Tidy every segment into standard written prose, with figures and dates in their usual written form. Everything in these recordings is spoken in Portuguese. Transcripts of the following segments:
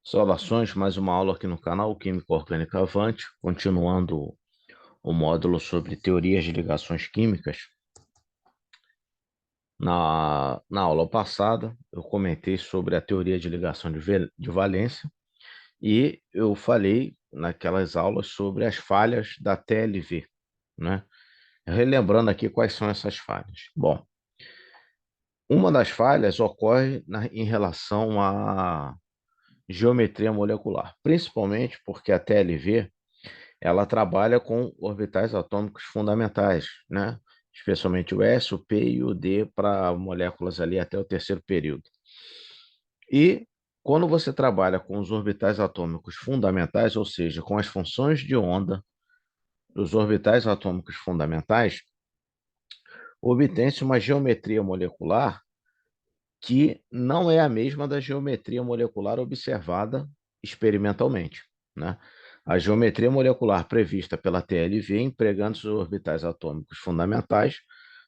Saudações, mais uma aula aqui no canal Química Orgânica Avante, continuando o módulo sobre teorias de ligações químicas. Na aula passada, eu comentei sobre a teoria de ligação de valência e eu falei naquelas aulas sobre as falhas da TLV, né? Relembrando aqui quais são essas falhas. Bom, uma das falhas ocorre em relação à geometria molecular, principalmente porque a TLV ela trabalha com orbitais atômicos fundamentais, né? Especialmente o S, o P e o D para moléculas ali até o terceiro período. E quando você trabalha com os orbitais atômicos fundamentais, ou seja, com as funções de onda dos orbitais atômicos fundamentais, obtém-se uma geometria molecular que não é a mesma da geometria molecular observada experimentalmente, né? A geometria molecular prevista pela TLV, empregando os orbitais atômicos fundamentais,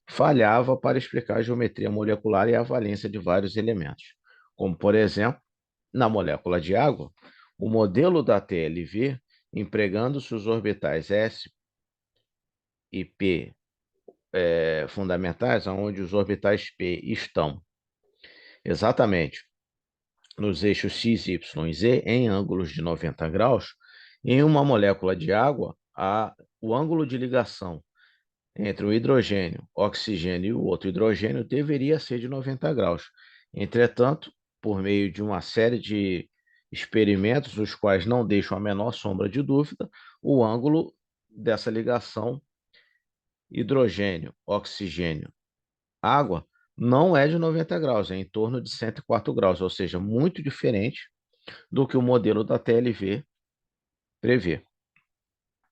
falhava para explicar a geometria molecular e a valência de vários elementos, como, por exemplo, na molécula de água, o modelo da TLV, empregando-se os orbitais S e P fundamentais, onde os orbitais P estão exatamente nos eixos x, y e z em ângulos de 90 graus, em uma molécula de água, o ângulo de ligação entre o hidrogênio, oxigênio e o outro hidrogênio deveria ser de 90 graus. Entretanto, por meio de uma série de experimentos, os quais não deixam a menor sombra de dúvida, o ângulo dessa ligação hidrogênio, oxigênio, água não é de 90 graus, é em torno de 104 graus, ou seja, muito diferente do que o modelo da TLV prevê.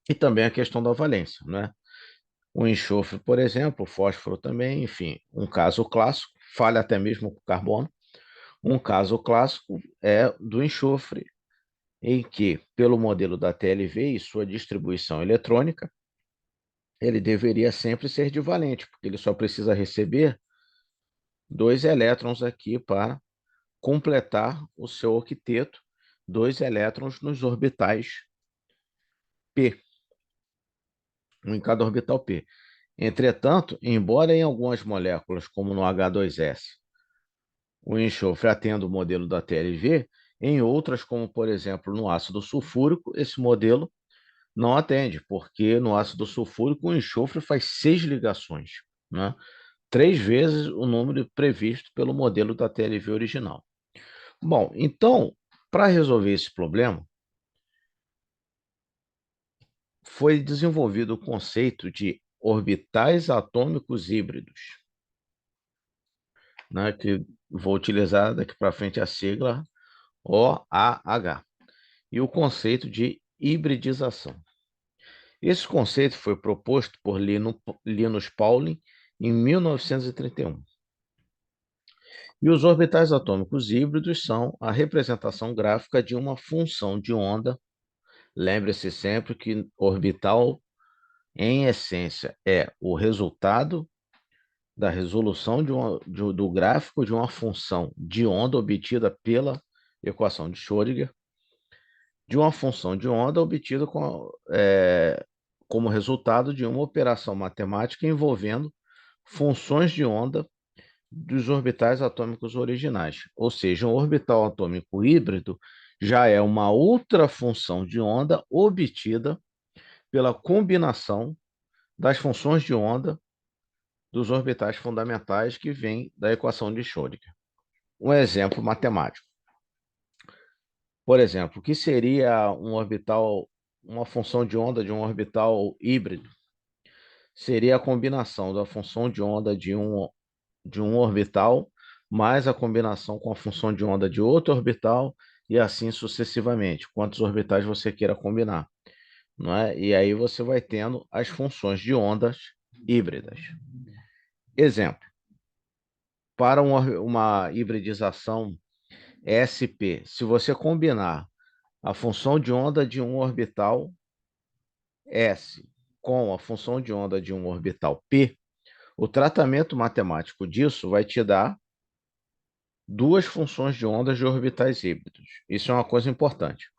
E também a questão da valência, né? O enxofre, por exemplo, o fósforo também, enfim, um caso clássico, falha até mesmo com o carbono. Um caso clássico é do enxofre, em que, pelo modelo da TLV e sua distribuição eletrônica, ele deveria sempre ser divalente, porque ele só precisa receber dois elétrons aqui para completar o seu octeto, dois elétrons nos orbitais P, um em cada orbital P. Entretanto, embora em algumas moléculas, como no H2S, o enxofre atenda o modelo da TLV, em outras, como por exemplo no ácido sulfúrico, esse modelo não atende, porque no ácido sulfúrico o enxofre faz 6 ligações, né? 3 vezes o número previsto pelo modelo da TLV original. Bom, então, para resolver esse problema, foi desenvolvido o conceito de orbitais atômicos híbridos, né, que vou utilizar daqui para frente a sigla OAH, e o conceito de hibridização. Esse conceito foi proposto por Linus Pauling em 1931. E os orbitais atômicos híbridos são a representação gráfica de uma função de onda. Lembre-se sempre que orbital, em essência, é o resultado da resolução do gráfico de uma função de onda obtida pela equação de Schrödinger, de uma função de onda obtida como resultado de uma operação matemática envolvendo funções de onda dos orbitais atômicos originais. Ou seja, um orbital atômico híbrido já é uma outra função de onda obtida pela combinação das funções de onda dos orbitais fundamentais que vem da equação de Schrödinger. Um exemplo matemático. Por exemplo, o que seria um orbital, uma função de onda de um orbital híbrido? Seria a combinação da função de onda de um orbital mais a combinação com a função de onda de outro orbital e assim sucessivamente, quantos orbitais você queira combinar, não é? E aí você vai tendo as funções de ondas híbridas. Exemplo, para uma hibridização SP, se você combinar a função de onda de um orbital S com a função de onda de um orbital P, o tratamento matemático disso vai te dar duas funções de ondas de orbitais híbridos. Isso é uma coisa importante.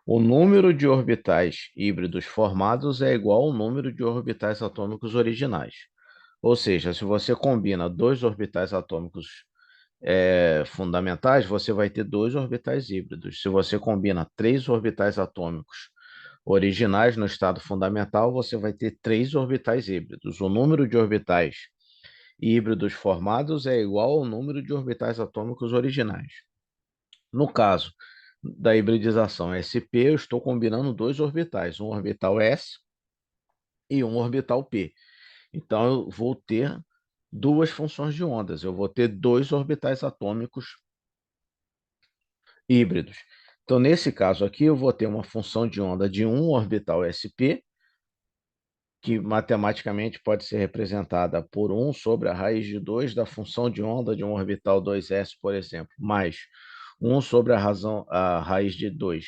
O número de orbitais híbridos formados é igual ao número de orbitais atômicos originais. Ou seja, se você combina dois orbitais atômicos fundamentais, você vai ter dois orbitais híbridos. Se você combina três orbitais atômicos originais no estado fundamental, você vai ter três orbitais híbridos. O número de orbitais híbridos formados é igual ao número de orbitais atômicos originais. No caso da hibridização sp, eu estou combinando dois orbitais, um orbital s e um orbital p. Então, eu vou ter duas funções de ondas. Eu vou ter dois orbitais atômicos híbridos. Então, nesse caso aqui, eu vou ter uma função de onda de um orbital sp, que matematicamente pode ser representada por 1 sobre a raiz de 2 da função de onda de um orbital 2s, por exemplo, mais 1 sobre a raiz de 2,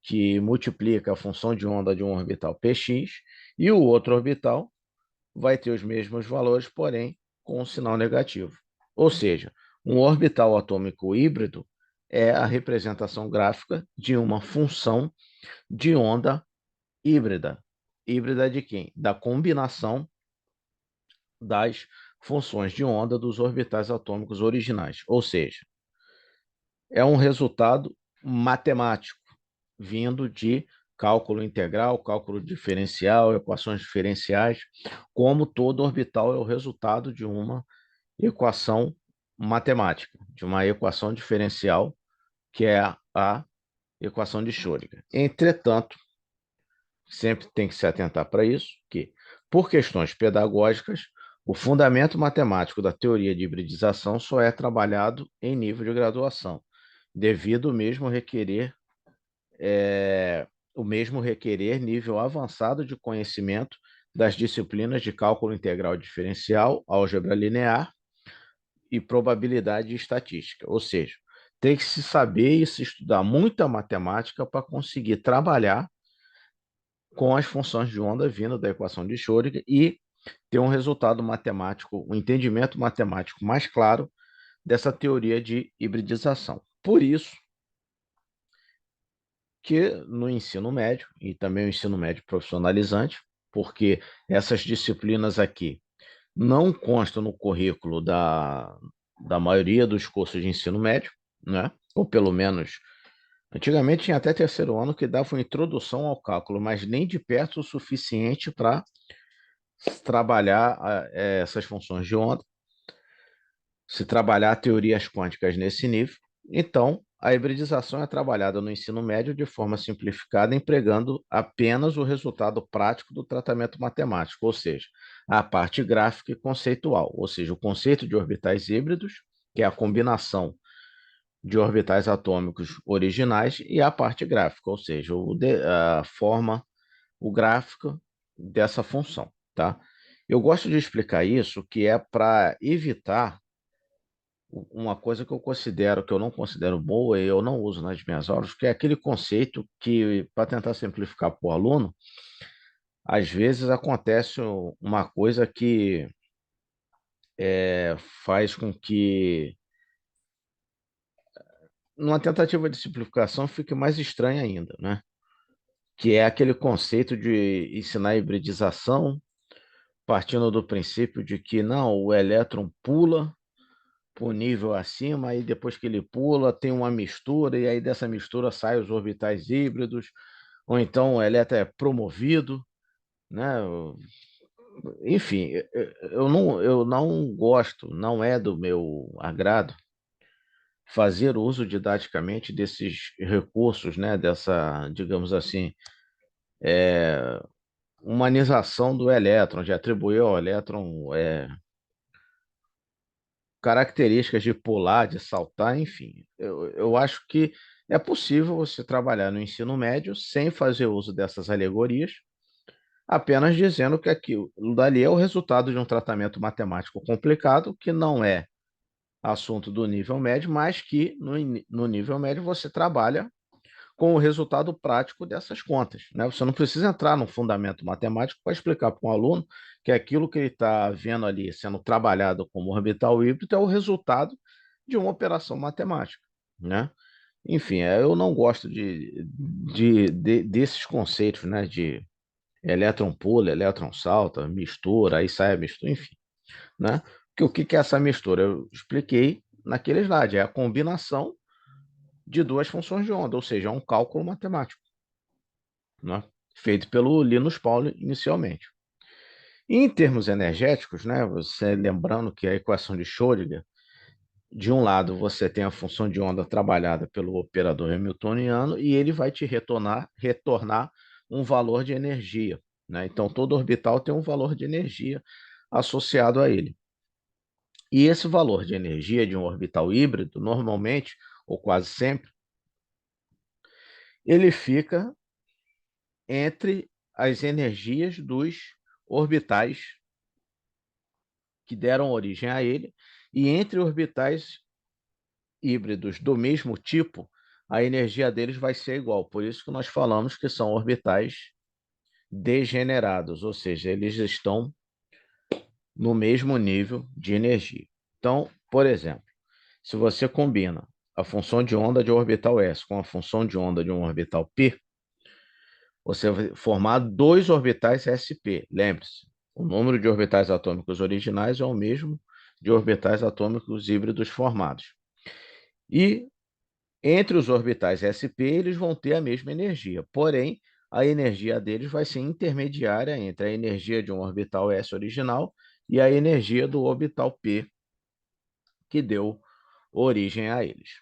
que multiplica a função de onda de um orbital px, e o outro orbital vai ter os mesmos valores, porém com um sinal negativo. Ou seja, um orbital atômico híbrido é a representação gráfica de uma função de onda híbrida. Híbrida de quem? Da combinação das funções de onda dos orbitais atômicos originais. Ou seja, é um resultado matemático vindo de cálculo integral, cálculo diferencial, equações diferenciais, como todo orbital é o resultado de uma equação matemática, de uma equação diferencial, que é a equação de Schrödinger. Entretanto, sempre tem que se atentar para isso, que, por questões pedagógicas, o fundamento matemático da teoria de hibridização só é trabalhado em nível de graduação, devido mesmo requerer é, o mesmo requerer nível avançado de conhecimento das disciplinas de cálculo integral diferencial, álgebra linear e probabilidade e estatística. Ou seja, tem que se saber e se estudar muita matemática para conseguir trabalhar com as funções de onda vindo da equação de Schrödinger e ter um resultado matemático, um entendimento matemático mais claro dessa teoria de hibridização. Por isso que no ensino médio, e também o ensino médio profissionalizante, porque essas disciplinas aqui não constam no currículo da maioria dos cursos de ensino médio, né? Ou pelo menos, antigamente tinha até terceiro ano que dava uma introdução ao cálculo, mas nem de perto o suficiente para trabalhar essas funções de onda, se trabalhar teorias quânticas nesse nível. Então, a hibridização é trabalhada no ensino médio de forma simplificada, empregando apenas o resultado prático do tratamento matemático, ou seja, a parte gráfica e conceitual, ou seja, o conceito de orbitais híbridos, que é a combinação de orbitais atômicos originais, e a parte gráfica, ou seja, a forma, o gráfico dessa função, tá? Eu gosto de explicar isso, que é para evitar uma coisa que eu considero, que eu não considero boa e eu não uso nas minhas aulas, que é aquele conceito que, para tentar simplificar para o aluno, às vezes acontece uma coisa que faz com que, numa tentativa de simplificação, fique mais estranha ainda, né? Que é aquele conceito de ensinar hibridização, partindo do princípio de que não, o elétron pula para o nível acima, aí depois que ele pula, tem uma mistura, e aí dessa mistura saem os orbitais híbridos, ou então o elétron é promovido, né? Enfim, eu não gosto, não é do meu agrado fazer uso didaticamente desses recursos, né? Dessa, digamos assim, humanização do elétron, de atribuir ao elétron características de pular, de saltar, enfim. Eu acho que é possível você trabalhar no ensino médio sem fazer uso dessas alegorias, apenas dizendo que aquilo dali é o resultado de um tratamento matemático complicado, que não é assunto do nível médio, mas que no nível médio você trabalha com o resultado prático dessas contas, né? Você não precisa entrar no fundamento matemático para explicar para um aluno que aquilo que ele está vendo ali sendo trabalhado como orbital híbrido é o resultado de uma operação matemática, né? Enfim, eu não gosto desses conceitos, né? De elétron pula, elétron salta, mistura, aí sai a mistura, enfim, né? Que o que é essa mistura? Eu expliquei naquele slide, é a combinação de duas funções de onda, ou seja, é um cálculo matemático, né? Feito pelo Linus Pauling inicialmente. E em termos energéticos, né? Você lembrando que a equação de Schrödinger, de um lado você tem a função de onda trabalhada pelo operador hamiltoniano e ele vai te retornar um valor de energia, né? Então todo orbital tem um valor de energia associado a ele. E esse valor de energia de um orbital híbrido, normalmente, ou quase sempre, ele fica entre as energias dos orbitais que deram origem a ele, e entre orbitais híbridos do mesmo tipo, a energia deles vai ser igual. Por isso que nós falamos que são orbitais degenerados, ou seja, eles estão no mesmo nível de energia. Então, por exemplo, se você combina a função de onda de um orbital S com a função de onda de um orbital P, você vai formar dois orbitais sp. Lembre-se, o número de orbitais atômicos originais é o mesmo de orbitais atômicos híbridos formados. E entre os orbitais sp, eles vão ter a mesma energia, porém, a energia deles vai ser intermediária entre a energia de um orbital s original e a energia do orbital p que deu origem a eles.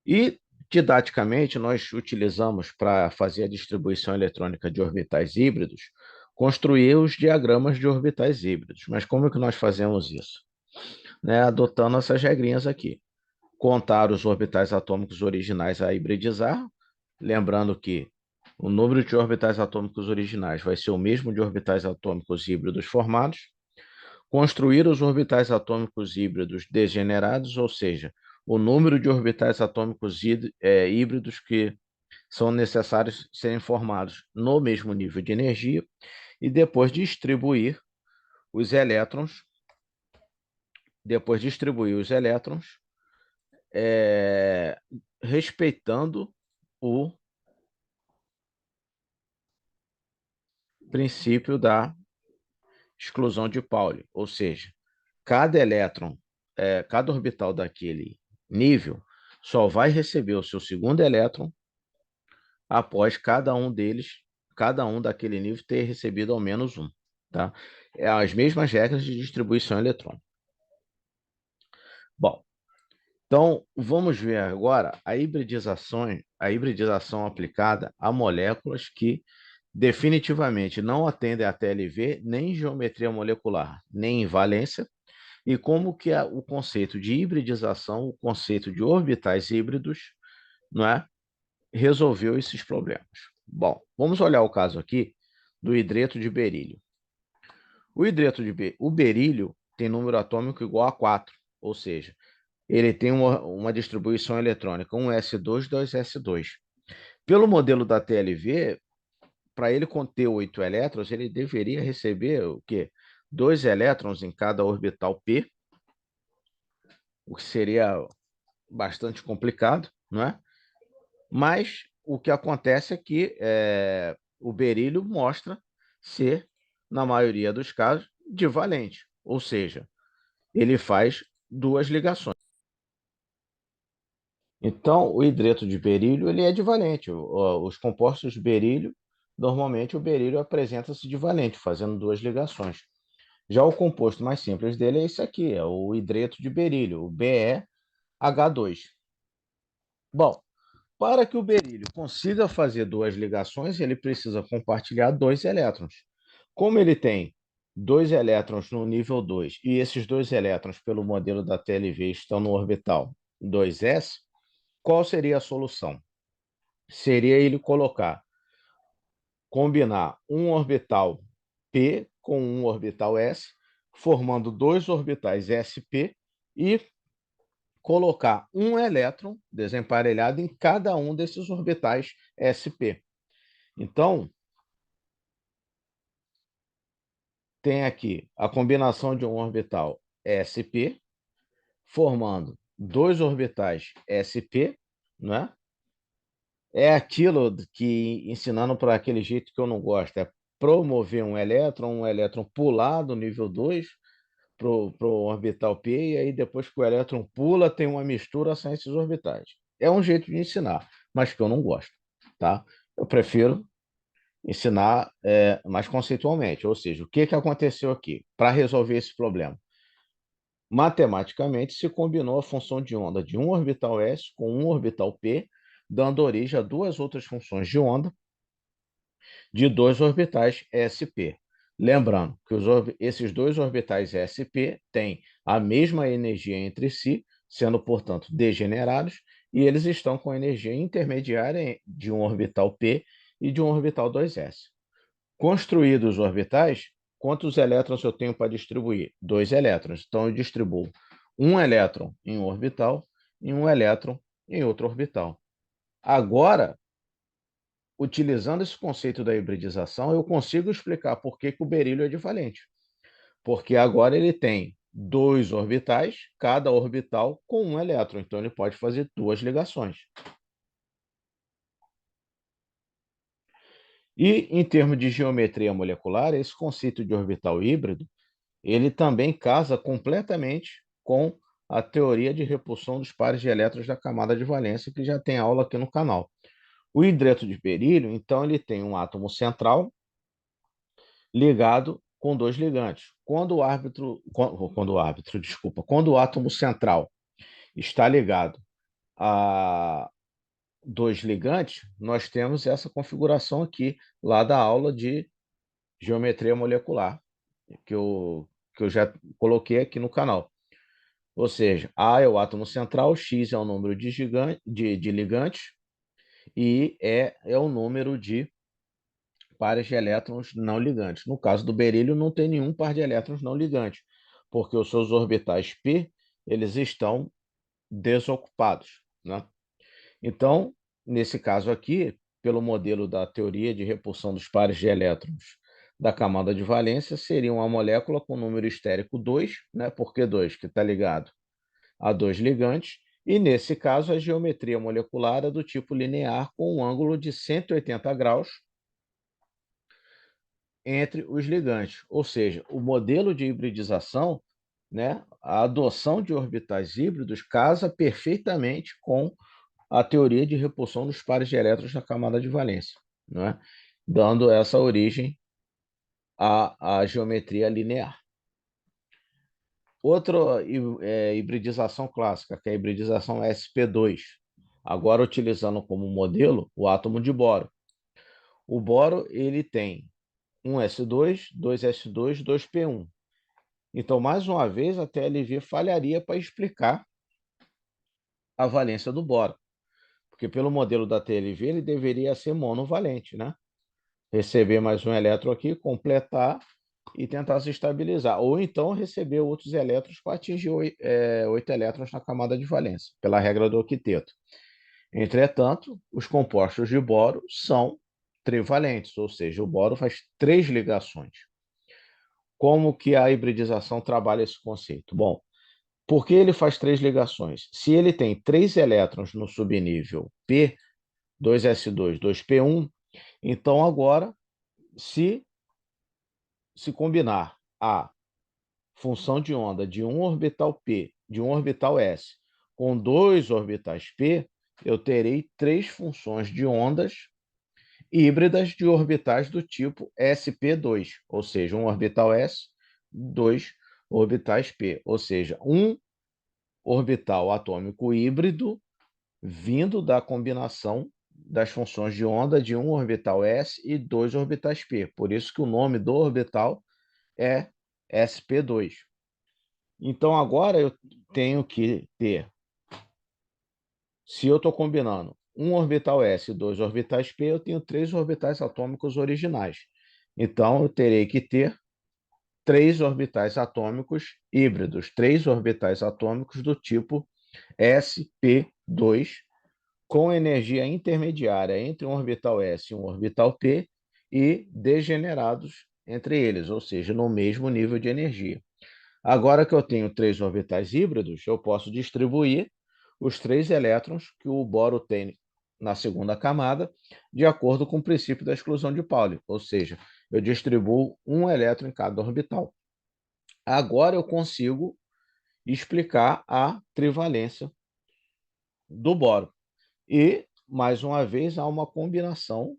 E, didaticamente, nós utilizamos para fazer a distribuição eletrônica de orbitais híbridos, construir os diagramas de orbitais híbridos. Mas como é que nós fazemos isso? Né, adotando essas regrinhas aqui. Contar os orbitais atômicos originais a hibridizar, lembrando que o número de orbitais atômicos originais vai ser o mesmo de orbitais atômicos híbridos formados. Construir os orbitais atômicos híbridos degenerados, ou seja, o número de orbitais atômicos híbridos que são necessários serem formados no mesmo nível de energia, e os elétrons, depois distribuir os elétrons, é, respeitando o princípio da exclusão de Pauli, ou seja, cada elétron, cada orbital daquele nível só vai receber o seu segundo elétron após cada um daquele nível ter recebido ao menos um, tá? É as mesmas regras de distribuição eletrônica. Bom, então vamos ver agora a hibridização aplicada a moléculas que definitivamente não atendem a TLV, nem geometria molecular, nem em valência, e como que o conceito de hibridização, o conceito de orbitais híbridos, não é, resolveu esses problemas. Bom, vamos olhar o caso aqui do hidreto de berílio. O berílio tem número atômico igual a 4, ou seja, ele tem uma distribuição eletrônica, um S2, 2S2. Pelo modelo da TLV, para ele conter 8 elétrons, ele deveria receber o quê? 2 elétrons em cada orbital P, o que seria bastante complicado, não é? Mas o que acontece é que o berílio mostra ser, na maioria dos casos, divalente, ou seja, ele faz duas ligações. Então, o hidreto de berílio ele é divalente. Os compostos de berílio, normalmente o berílio apresenta-se divalente, fazendo duas ligações. Já o composto mais simples dele é esse aqui, é o hidreto de berílio, o BeH2. Bom, para que o berílio consiga fazer duas ligações, ele precisa compartilhar dois elétrons. Como ele tem dois elétrons no nível 2 e esses dois elétrons, pelo modelo da TLV, estão no orbital 2s, qual seria a solução? Seria ele combinar um orbital P com um orbital S, formando dois orbitais sp e colocar um elétron desemparelhado em cada um desses orbitais sp. Então, tem aqui a combinação de um orbital sp formando dois orbitais sp, né? É aquilo que, ensinando para aquele jeito que eu não gosto, é promover um elétron pular do nível 2 para o orbital P, e aí depois que o elétron pula, tem uma mistura sem esses orbitais. É um jeito de ensinar, mas que eu não gosto, tá? Eu prefiro ensinar mais conceitualmente, ou seja, o que, que aconteceu aqui para resolver esse problema? Matematicamente, se combinou a função de onda de um orbital S com um orbital P, dando origem a duas outras funções de onda de dois orbitais sp. Lembrando que esses dois orbitais sp têm a mesma energia entre si, sendo, portanto, degenerados, e eles estão com energia intermediária de um orbital p e de um orbital 2s. Construídos os orbitais, quantos elétrons eu tenho para distribuir? Dois elétrons. Então, eu distribuo um elétron em um orbital e um elétron em outro orbital. Agora, utilizando esse conceito da hibridização, eu consigo explicar por que, que o berílio é divalente. Porque agora ele tem dois orbitais, cada orbital com um elétron. Então, ele pode fazer duas ligações. E, em termos de geometria molecular, esse conceito de orbital híbrido ele também casa completamente com a teoria de repulsão dos pares de elétrons da camada de valência, que já tem aula aqui no canal. O hidreto de berílio, então, ele tem um átomo central ligado com dois ligantes. Quando o átomo central está ligado a dois ligantes, nós temos essa configuração aqui, lá da aula de geometria molecular, que eu, que eu já coloquei aqui no canal. Ou seja, A é o átomo central, X é o número de ligantes e E é o número de pares de elétrons não ligantes. No caso do berílio, não tem nenhum par de elétrons não ligantes, porque os seus orbitais p eles estão desocupados, né? Então, nesse caso aqui, pelo modelo da teoria de repulsão dos pares de elétrons da camada de valência, seria uma molécula com número estérico 2, né? Por que 2? Que está ligado a dois ligantes, e nesse caso a geometria molecular é do tipo linear com um ângulo de 180 graus entre os ligantes, ou seja, o modelo de hibridização, né, a adoção de orbitais híbridos casa perfeitamente com a teoria de repulsão dos pares de elétrons na camada de valência, né, dando essa origem à geometria linear. Outra hibridização clássica, que é a hibridização sp2, agora utilizando como modelo o átomo de boro. O boro ele tem um S2, dois S2, dois P1. Então, mais uma vez, a TLV falharia para explicar a valência do boro, porque pelo modelo da TLV ele deveria ser monovalente, né? Receber mais um elétron aqui, completar e tentar se estabilizar. Ou então receber outros elétrons para atingir 8 elétrons na camada de valência, pela regra do octeto. Entretanto, os compostos de boro são trivalentes, ou seja, o boro faz três ligações. Como que a hibridização trabalha esse conceito? Bom, por que ele faz três ligações? Se ele tem três elétrons no subnível P, 2s2, 2p1, então agora, se combinar a função de onda de um orbital P, de um orbital S, com dois orbitais P, eu terei três funções de ondas híbridas de orbitais do tipo sp2, ou seja, um orbital S, dois orbitais P, ou seja, um orbital atômico híbrido vindo da combinação das funções de onda de um orbital S e dois orbitais P. Por isso que o nome do orbital é sp2. Então, agora eu tenho que ter, se eu estou combinando um orbital S e dois orbitais P, eu tenho três orbitais atômicos originais. Então, eu terei que ter três orbitais atômicos híbridos, três orbitais atômicos do tipo sp2, com energia intermediária entre um orbital S e um orbital P e degenerados entre eles, ou seja, no mesmo nível de energia. Agora que eu tenho 3 orbitais híbridos, eu posso distribuir os 3 elétrons que o boro tem na segunda camada, de acordo com o princípio da exclusão de Pauli, ou seja, eu distribuo um elétron em cada orbital. Agora eu consigo explicar a trivalência do boro. E, mais uma vez, há uma combinação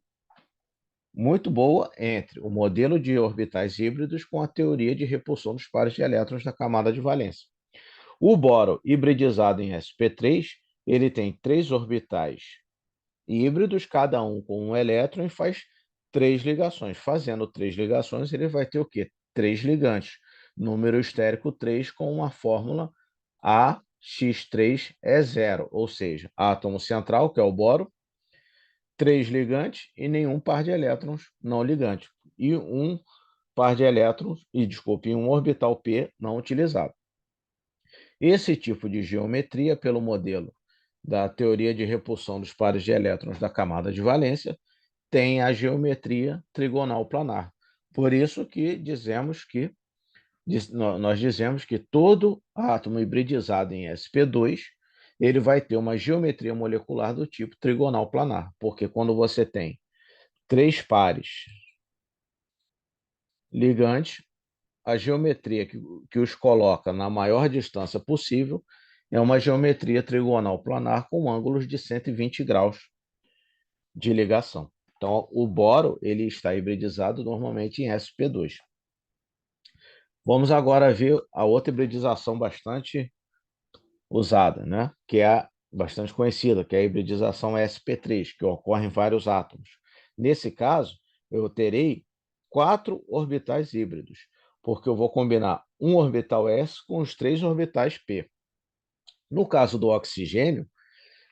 muito boa entre o modelo de orbitais híbridos com a teoria de repulsão dos pares de elétrons da camada de valência. O boro hibridizado em sp3, ele tem 3 orbitais híbridos, cada um com um elétron, e faz 3 ligações. Fazendo 3 ligações, ele vai ter o quê? 3 ligantes. Número estérico 3 com uma fórmula AX3 é zero, ou seja, átomo central, que é o boro, 3 ligantes e nenhum par de elétrons não ligantes. E um par de elétrons, um orbital p não utilizado. Esse tipo de geometria, pelo modelo da teoria de repulsão dos pares de elétrons da camada de valência, tem a geometria trigonal planar. Por isso que nós dizemos que todo átomo hibridizado em sp2 ele vai ter uma geometria molecular do tipo trigonal planar, porque quando você tem 3 pares ligantes, a geometria que os coloca na maior distância possível é uma geometria trigonal planar com ângulos de 120 graus de ligação. Então, o boro ele está hibridizado normalmente em sp2. Vamos agora ver a outra hibridização bastante usada, né? Que é bastante conhecida, que é a hibridização sp3, que ocorre em vários átomos. Nesse caso, eu terei 4 orbitais híbridos, porque eu vou combinar um orbital s com os 3 orbitais p. No caso do oxigênio,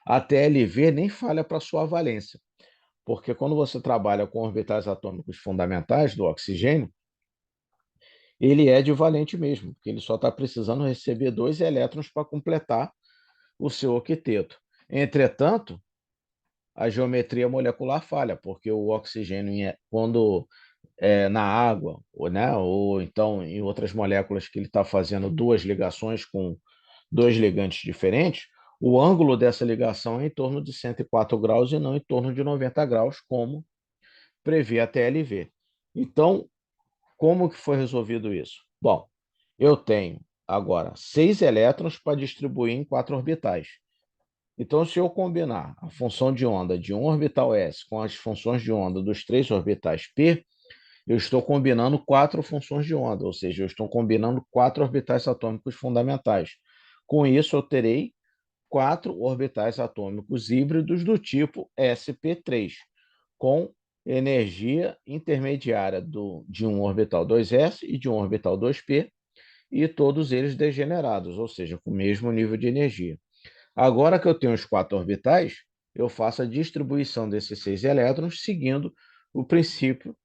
a TLV nem falha para sua valência, porque quando você trabalha com orbitais atômicos fundamentais do oxigênio, ele é divalente mesmo, porque ele só está precisando receber 2 elétrons para completar o seu octeto. Entretanto, a geometria molecular falha, porque o oxigênio, quando na água, ou então em outras moléculas que ele está fazendo 2 ligações com 2 ligantes diferentes, o ângulo dessa ligação é em torno de 104 graus e não em torno de 90 graus, como prevê a TLV. Então, como que foi resolvido isso? Bom, eu tenho agora 6 elétrons para distribuir em 4 orbitais. Então, se eu combinar a função de onda de um orbital s com as funções de onda dos 3 orbitais p, eu estou combinando 4 funções de onda, ou seja, eu estou combinando 4 orbitais atômicos fundamentais. Com isso, eu terei 4 orbitais atômicos híbridos do tipo sp3, com energia intermediária de um orbital 2s e de um orbital 2p, e todos eles degenerados, ou seja, com o mesmo nível de energia. Agora que eu tenho os 4 orbitais, eu faço a distribuição desses 6 elétrons seguindo o princípio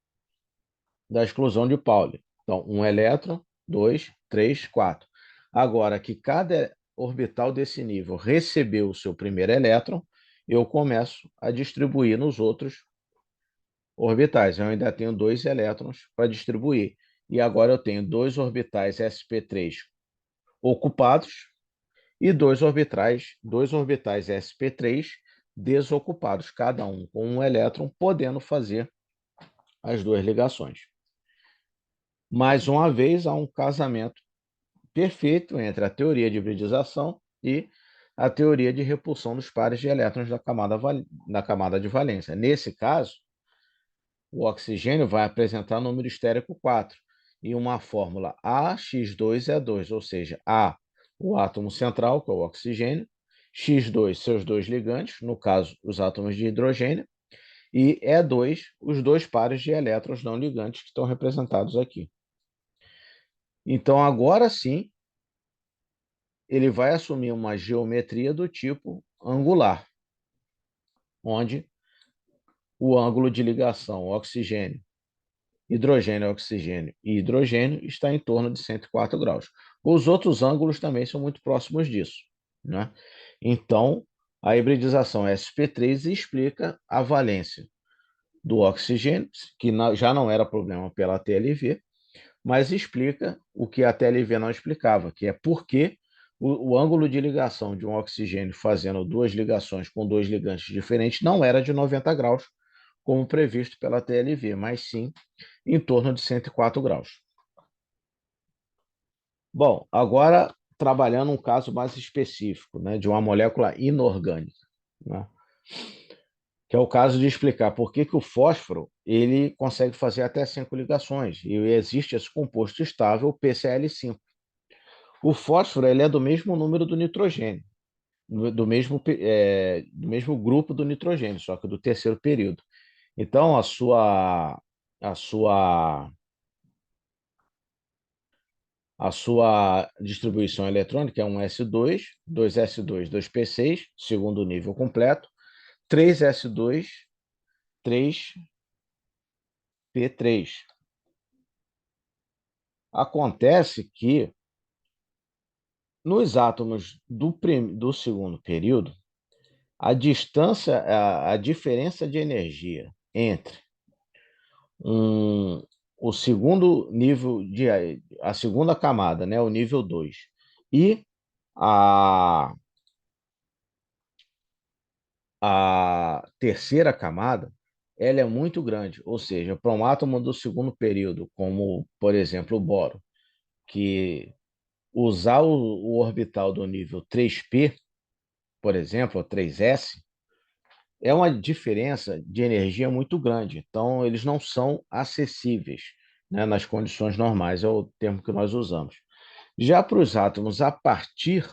da exclusão de Pauli. Então, um elétron, 2, 3, 4. Agora que cada orbital desse nível recebeu o seu primeiro elétron, eu começo a distribuir nos outros orbitais. Eu ainda tenho 2 elétrons para distribuir. E agora eu tenho 2 orbitais sp3 ocupados e dois orbitais sp3 desocupados, cada um com um elétron, podendo fazer as 2 ligações. Mais uma vez, há um casamento perfeito entre a teoria de hibridização e a teoria de repulsão dos pares de elétrons da camada de valência. Nesse caso, o oxigênio vai apresentar número estérico 4 e uma fórmula AX2E2, ou seja, A, o átomo central, que é o oxigênio, X2, seus 2 ligantes, no caso, os átomos de hidrogênio, e E2, os 2 pares de elétrons não ligantes que estão representados aqui. Então, agora sim, ele vai assumir uma geometria do tipo angular, onde o ângulo de ligação oxigênio, hidrogênio, oxigênio e hidrogênio está em torno de 104 graus. Os outros ângulos também são muito próximos disso, né? Então, a hibridização sp3 explica a valência do oxigênio, que já não era problema pela TLV, mas explica o que a TLV não explicava, que é por que o ângulo de ligação de um oxigênio fazendo duas ligações com dois ligantes diferentes não era de 90 graus, como previsto pela TLV, mas sim em torno de 104 graus. Bom, agora trabalhando um caso mais específico, né, de uma molécula inorgânica, né, que é o caso de explicar por que o fósforo ele consegue fazer até 5 ligações e existe esse composto estável PCl5. O fósforo ele é do mesmo número do nitrogênio, do mesmo grupo do nitrogênio, só que do terceiro período. Então, a sua, a sua distribuição eletrônica é um S2, 2S2, 2P6, segundo nível completo, 3S2, 3P3. Acontece que nos átomos do segundo período, a diferença de energia entre um, o segundo nível a segunda camada, né, o nível 2 e a, a terceira camada, ela é muito grande, ou seja, para um átomo do segundo período, como, por exemplo, o boro, que usar o orbital do nível 3p, por exemplo, ou 3s, é uma diferença de energia muito grande. Então, eles não são acessíveis, né, nas condições normais, é o termo que nós usamos. Já para os átomos a partir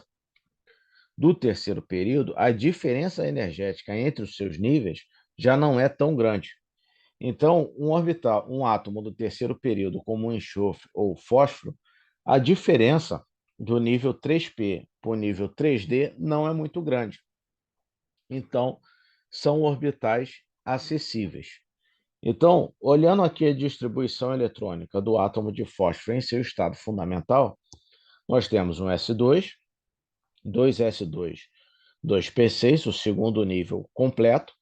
do terceiro período, a diferença energética entre os seus níveis já não é tão grande. Então, um átomo do terceiro período, como o enxofre ou o fósforo, a diferença do nível 3p para o nível 3d não é muito grande. Então, são orbitais acessíveis. Então, olhando aqui a distribuição eletrônica do átomo de fósforo em seu estado fundamental, nós temos um S2, 2S2, 2P6, o segundo nível completo,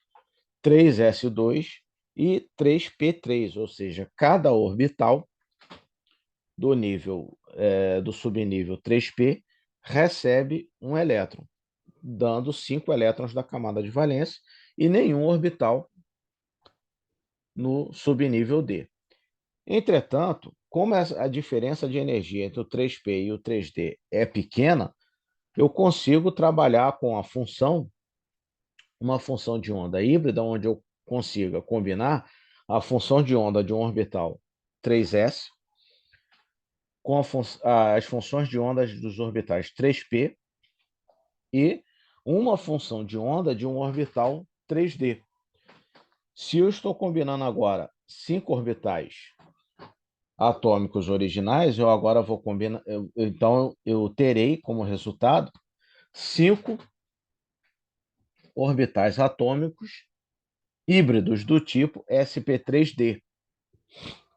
3S2 e 3P3, ou seja, cada orbital do subnível 3P recebe um elétron, dando 5 elétrons da camada de valência e nenhum orbital no subnível D. Entretanto, como a diferença de energia entre o 3P e o 3D é pequena, eu consigo trabalhar com uma função de onda híbrida, onde eu consiga combinar a função de onda de um orbital 3s com as funções de ondas dos orbitais 3p e uma função de onda de um orbital 3d. Se eu estou combinando agora 5 orbitais atômicos originais, eu agora vou combinar, então eu terei como resultado 5 orbitais atômicos híbridos do tipo sp3d,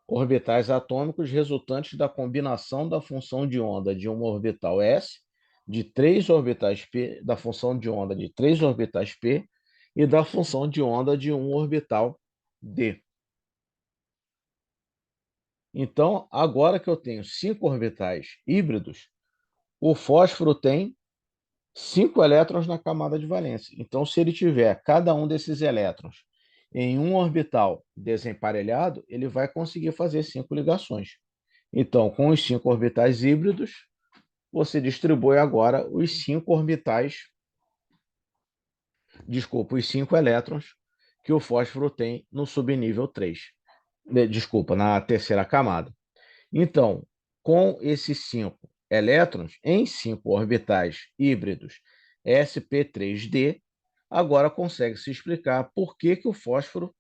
orbitais atômicos resultantes da combinação da função de onda de uma orbital s, de 3 orbitais p, da função de onda de 3 orbitais p e da função de onda de um orbital d. Então, agora que eu tenho 5 orbitais híbridos, o fósforo tem 5 elétrons na camada de valência. Então, se ele tiver cada um desses elétrons em um orbital desemparelhado, ele vai conseguir fazer 5 ligações. Então, com os 5 orbitais híbridos, você distribui agora os 5 elétrons que o fósforo tem no subnível 3. Desculpa, na terceira camada. Então, com esses 5 elétrons em 5 orbitais híbridos sp3d, agora consegue se explicar por que o fósforo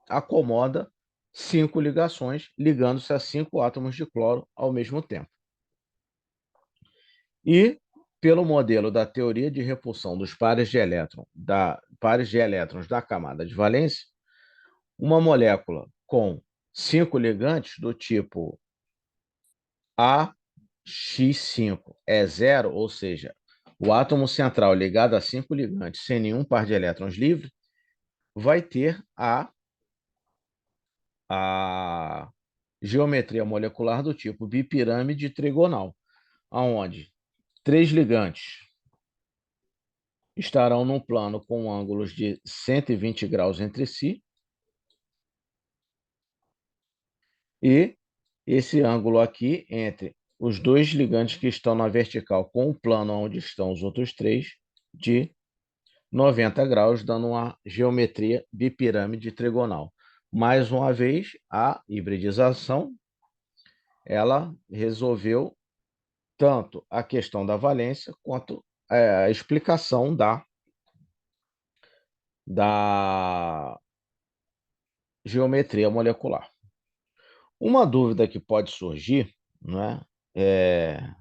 acomoda 5 ligações, ligando-se a 5 átomos de cloro ao mesmo tempo. E, pelo modelo da teoria de repulsão dos pares de elétrons da camada de valência, uma molécula com 5 ligantes do tipo AX5 é zero, ou seja, o átomo central ligado a 5 ligantes sem nenhum par de elétrons livre, vai ter a geometria molecular do tipo bipirâmide trigonal, aonde três ligantes estarão num plano com ângulos de 120 graus entre si, e esse ângulo aqui entre os dois ligantes que estão na vertical com o plano onde estão os outros três, de 90 graus, dando uma geometria bipirâmide trigonal. Mais uma vez, a hibridização, ela resolveu tanto a questão da valência quanto a explicação da geometria molecular. Uma dúvida que pode surgir, né, é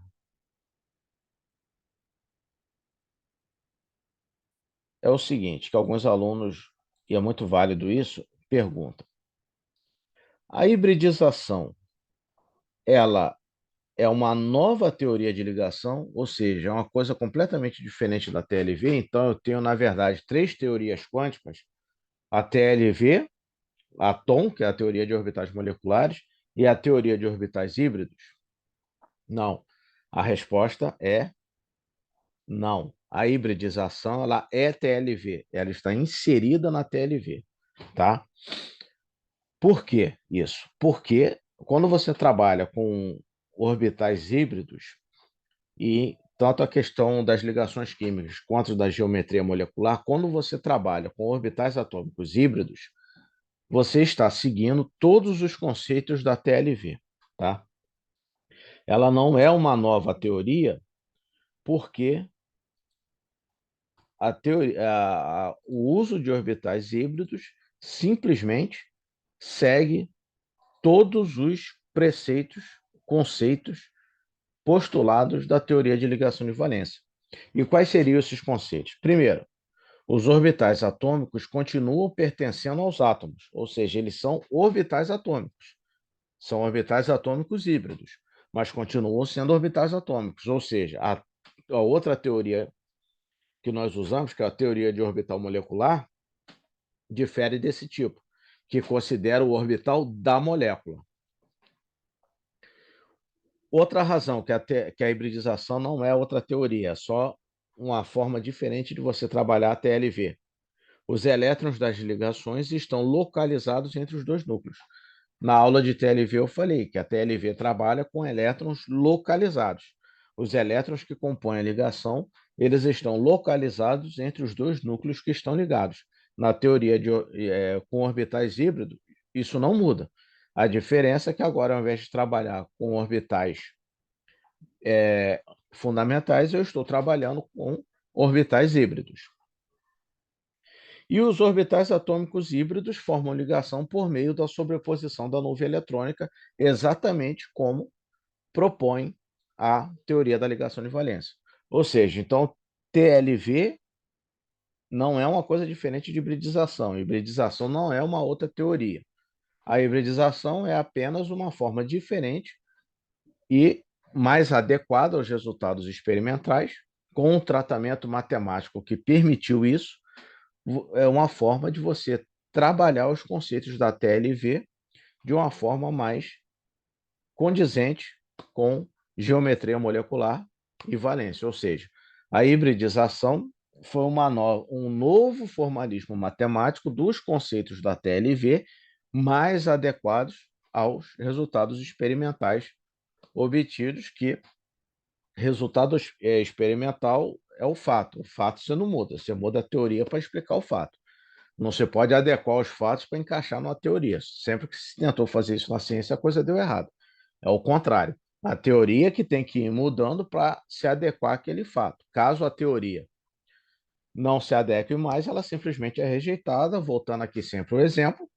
o seguinte, que alguns alunos, e é muito válido isso, perguntam: a hibridização, ela é uma nova teoria de ligação, ou seja, é uma coisa completamente diferente da TLV? Então, eu tenho, na verdade, três teorias quânticas: a TLV, a TOM, que é a teoria de orbitais moleculares, e a teoria de orbitais híbridos? Não. A resposta é não. A hibridização, ela é TLV, ela está inserida na TLV, tá? Por que isso? Porque quando você trabalha com orbitais híbridos, e tanto a questão das ligações químicas quanto da geometria molecular, quando você trabalha com orbitais atômicos híbridos, você está seguindo todos os conceitos da TLV, tá? Ela não é uma nova teoria, porque o uso de orbitais híbridos simplesmente segue todos os preceitos, conceitos, postulados da teoria de ligação de valência. E quais seriam esses conceitos? Primeiro, os orbitais atômicos continuam pertencendo aos átomos, ou seja, eles são orbitais atômicos. São orbitais atômicos híbridos, mas continuam sendo orbitais atômicos, ou seja, a outra teoria que nós usamos, que é a teoria de orbital molecular, difere desse tipo, que considera o orbital da molécula. Outra razão que a hibridização não é outra teoria, é só uma forma diferente de você trabalhar a TLV. Os elétrons das ligações estão localizados entre os dois núcleos. Na aula de TLV eu falei que a TLV trabalha com elétrons localizados. Os elétrons que compõem a ligação, eles estão localizados entre os dois núcleos que estão ligados. Na teoria com orbitais híbridos, isso não muda. A diferença é que agora, ao invés de trabalhar com orbitais fundamentais, eu estou trabalhando com orbitais híbridos. E os orbitais atômicos híbridos formam ligação por meio da sobreposição da nuvem eletrônica, exatamente como propõe a teoria da ligação de valência. Ou seja, então, TLV não é uma coisa diferente de hibridização. Hibridização não é uma outra teoria. A hibridização é apenas uma forma diferente e mais adequada aos resultados experimentais, com um tratamento matemático que permitiu isso. É uma forma de você trabalhar os conceitos da TLV de uma forma mais condizente com geometria molecular e valência, ou seja, a hibridização foi um novo formalismo matemático dos conceitos da TLV mais adequados aos resultados experimentais obtidos, que resultado experimental é o fato você não muda, você muda a teoria para explicar o fato. Não se pode adequar os fatos para encaixar numa teoria. Sempre que se tentou fazer isso na ciência, a coisa deu errado. É o contrário. A teoria que tem que ir mudando para se adequar àquele fato. Caso a teoria não se adeque mais, ela simplesmente é rejeitada. Voltando aqui sempre o exemplo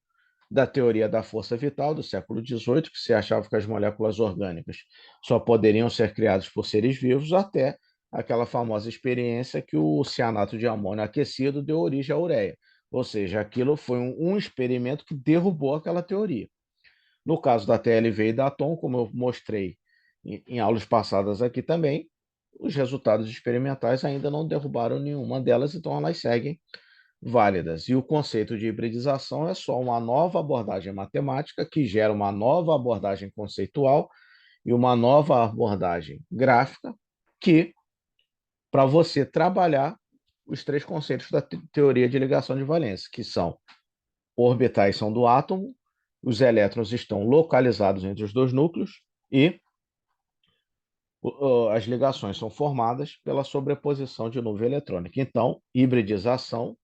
da teoria da força vital do século XVIII, que se achava que as moléculas orgânicas só poderiam ser criadas por seres vivos, até aquela famosa experiência que o cianato de amônio aquecido deu origem à ureia. Ou seja, aquilo foi um experimento que derrubou aquela teoria. No caso da TLV e da Atom, como eu mostrei em aulas passadas aqui também, os resultados experimentais ainda não derrubaram nenhuma delas, então elas seguem válidas. E o conceito de hibridização é só uma nova abordagem matemática que gera uma nova abordagem conceitual e uma nova abordagem gráfica que, para você trabalhar os três conceitos da teoria de ligação de valência, que são orbitais são do átomo, os elétrons estão localizados entre os dois núcleos e as ligações são formadas pela sobreposição de nuvem eletrônica. Então, hibridização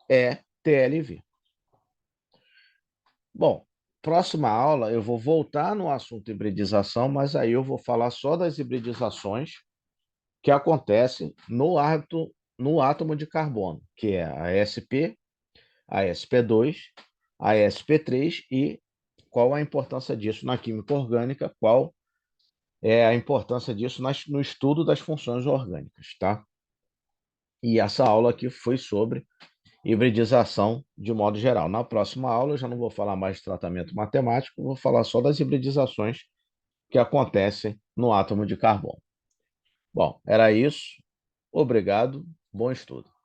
é TLV. Bom, próxima aula eu vou voltar no assunto hibridização, mas aí eu vou falar só das hibridizações que acontecem no átomo de carbono, que é a sp, a sp2, a sp3 e qual a importância disso na química orgânica, qual é a importância disso no estudo das funções orgânicas, tá? E essa aula aqui foi sobre hibridização de modo geral. Na próxima aula eu já não vou falar mais de tratamento matemático, vou falar só das hibridizações que acontecem no átomo de carbono. Bom, era isso. Obrigado. Bom estudo.